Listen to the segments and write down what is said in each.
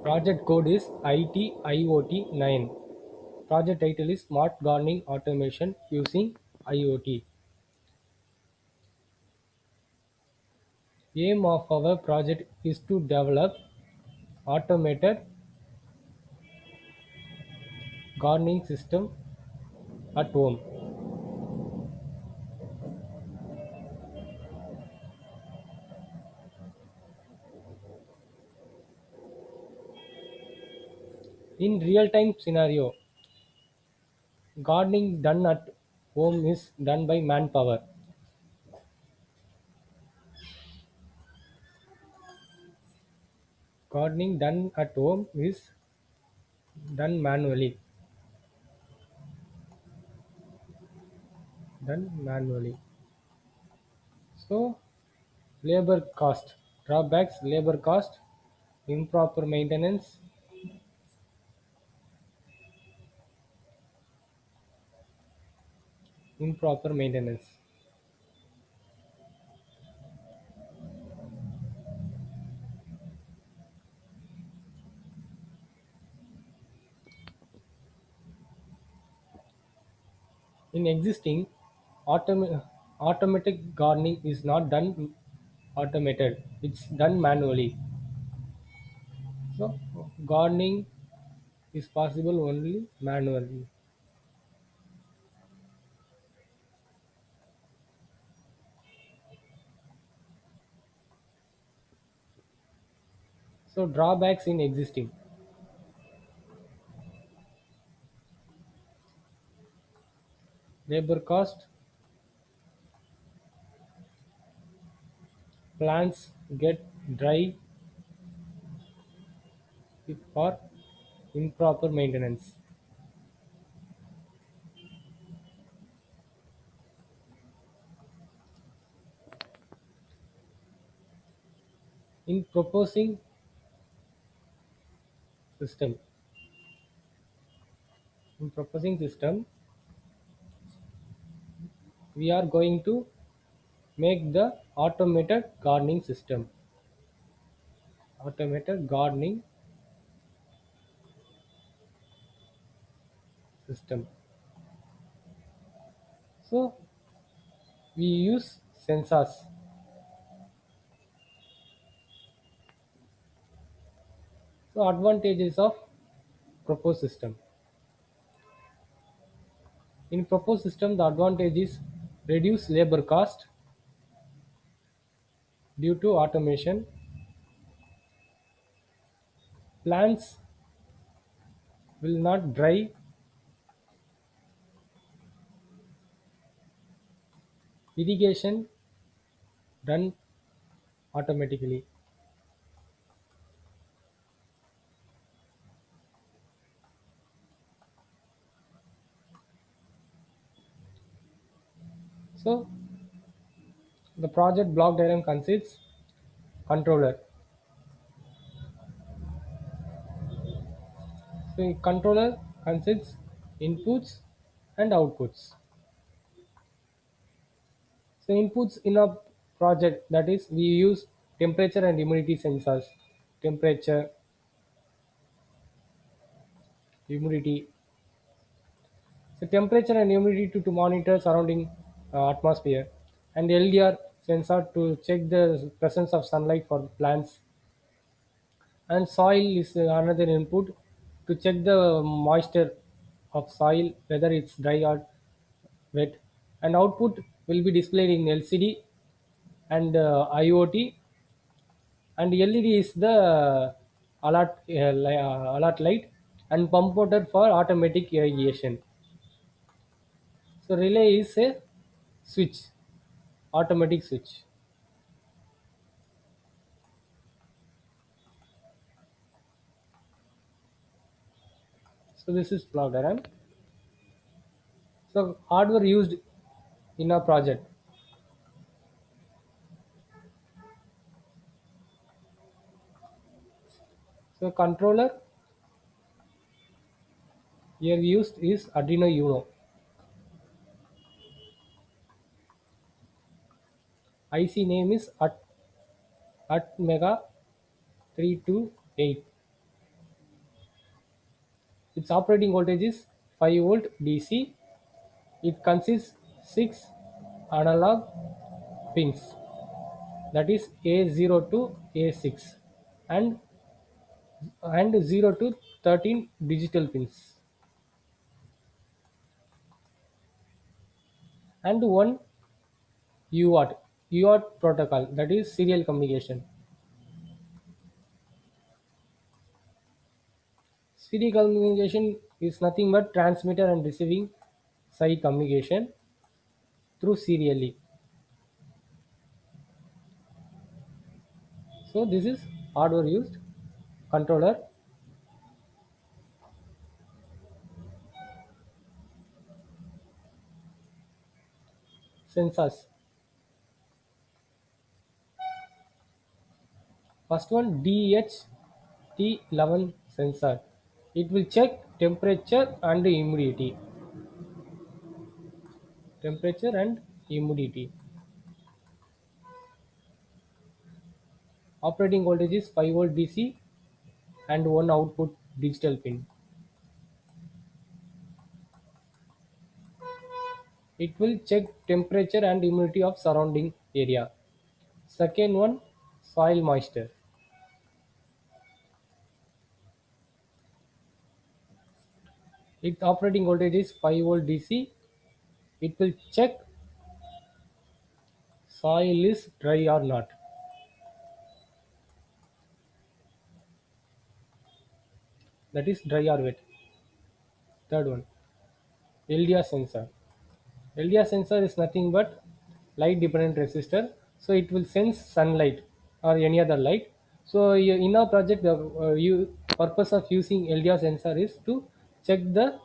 Project code is ITIOT9. Project title is Smart Gardening Automation using IoT. Aim of our project is to develop automated gardening system at home. In real-time scenario, gardening done at home is done by manpower. Gardening done at home is done manually. Done manually. So, labor cost. Drawbacks: labor cost, improper maintenance, improper maintenance. In existing, automatic gardening is not done automated. It's done manually. So, gardening is possible only manually. So, drawbacks in existing: labor cost, plants get dry for improper maintenance. In system, proposing system, we are going to make the automated gardening system. So we use sensors. So advantages of proposed system: in proposed system, the advantage is reduce labor cost due to automation. Plants will not dry. Irrigation done automatically. So the project block diagram consists: controller. So a controller consists inputs and outputs. So inputs in a project, that is we use temperature and humidity sensors. Temperature, humidity. So temperature and humidity to monitor surrounding atmosphere, and LDR sensor to check the presence of sunlight for plants, and soil is another input to check the moisture of soil, whether it's dry or wet, and output will be displayed in LCD and IOT, and LED is the alert light, and pump motor for automatic irrigation. So relay is a switch, automatic switch. So this is block diagram. So hardware used in a project. So controller here used is Arduino Uno. IC name is at Mega 328. Its operating voltage is 5 volt DC. It consists 6 analog pins, that is A0 to A6, and 0 to 13 digital pins, and one UART protocol, that is serial communication. Serial communication is nothing but transmitter and receiving side communication through serially. So this is hardware used controller. Sensors. First one, DHT11 sensor. It will check temperature and humidity. Temperature and humidity. Operating voltage is 5 volt DC and one output digital pin. It will check temperature and humidity of surrounding area. Second one, soil moisture. Its operating voltage is 5 volt DC. It will check soil is dry or not. That is dry or wet. Third one, LDR sensor. LDR sensor is nothing but light dependent resistor. So it will sense sunlight or any other light. So in our project, the purpose of using LDR sensor is to check the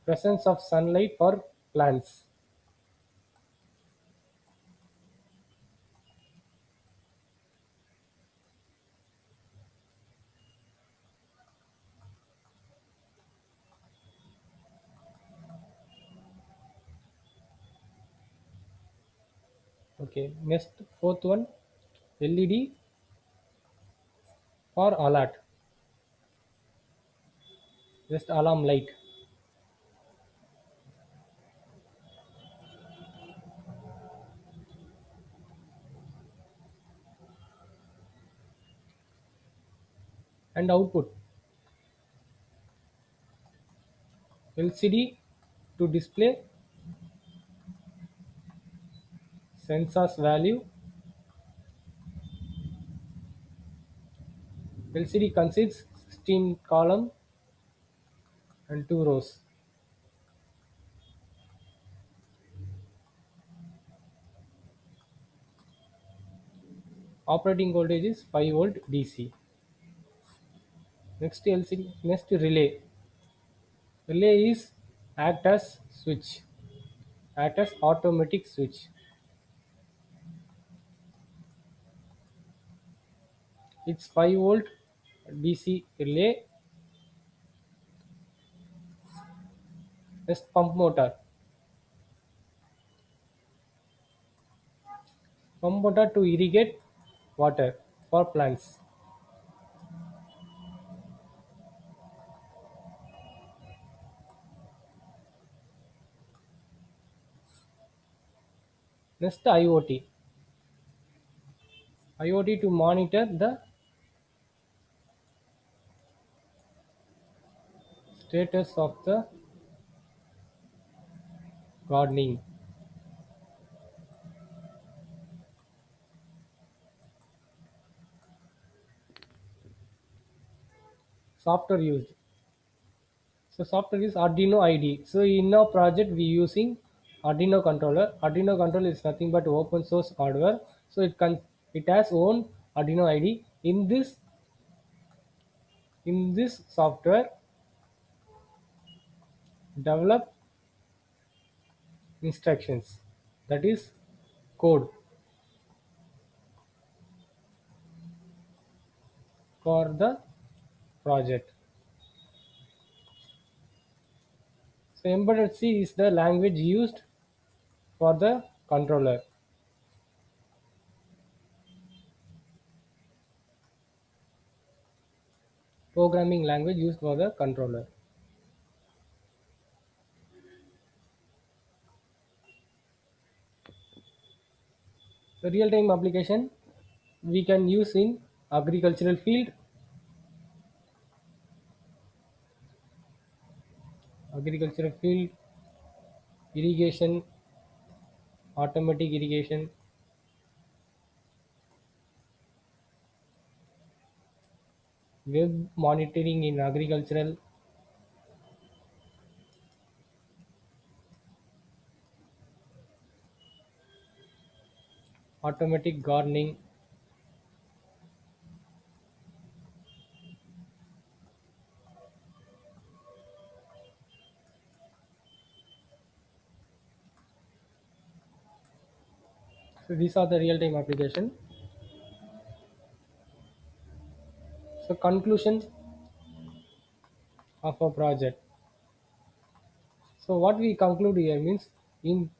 presence of sunlight for plants. Okay. Next, fourth one, LED for alert, just alarm light. And output, LCD to display sensors value. LCD consists 16 column and 2 rows. Operating voltage is 5 volt DC. Next LCD, next relay. Relay is act as switch, act as automatic switch. It's 5 volt DC relay. Next pump motor. Pump motor to irrigate water for plants. Next IoT. IoT to monitor the status of the gardening. Software used. So software is Arduino IDE. So in our project we using Arduino controller. Arduino controller is nothing but open source hardware. So it has own Arduino IDE. In this software, develop instructions, that is code for the project. So embedded C is the language used for the controller. programming language used for the controller. The real-time application we can use in agricultural field, agricultural field, irrigation, automatic irrigation, web monitoring in agricultural, automatic gardening. So these are the real-time application. So conclusion of a project. So what we conclude here means in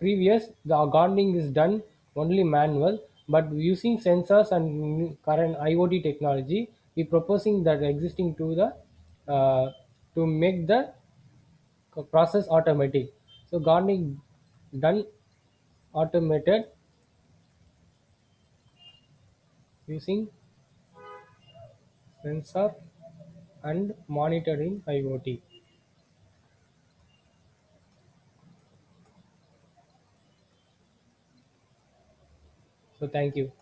previous the gardening is done only manual, but using sensors and current IoT technology, we proposing that existing to make the process automatic. So gardening done automated using sensor and monitoring IoT. So thank you.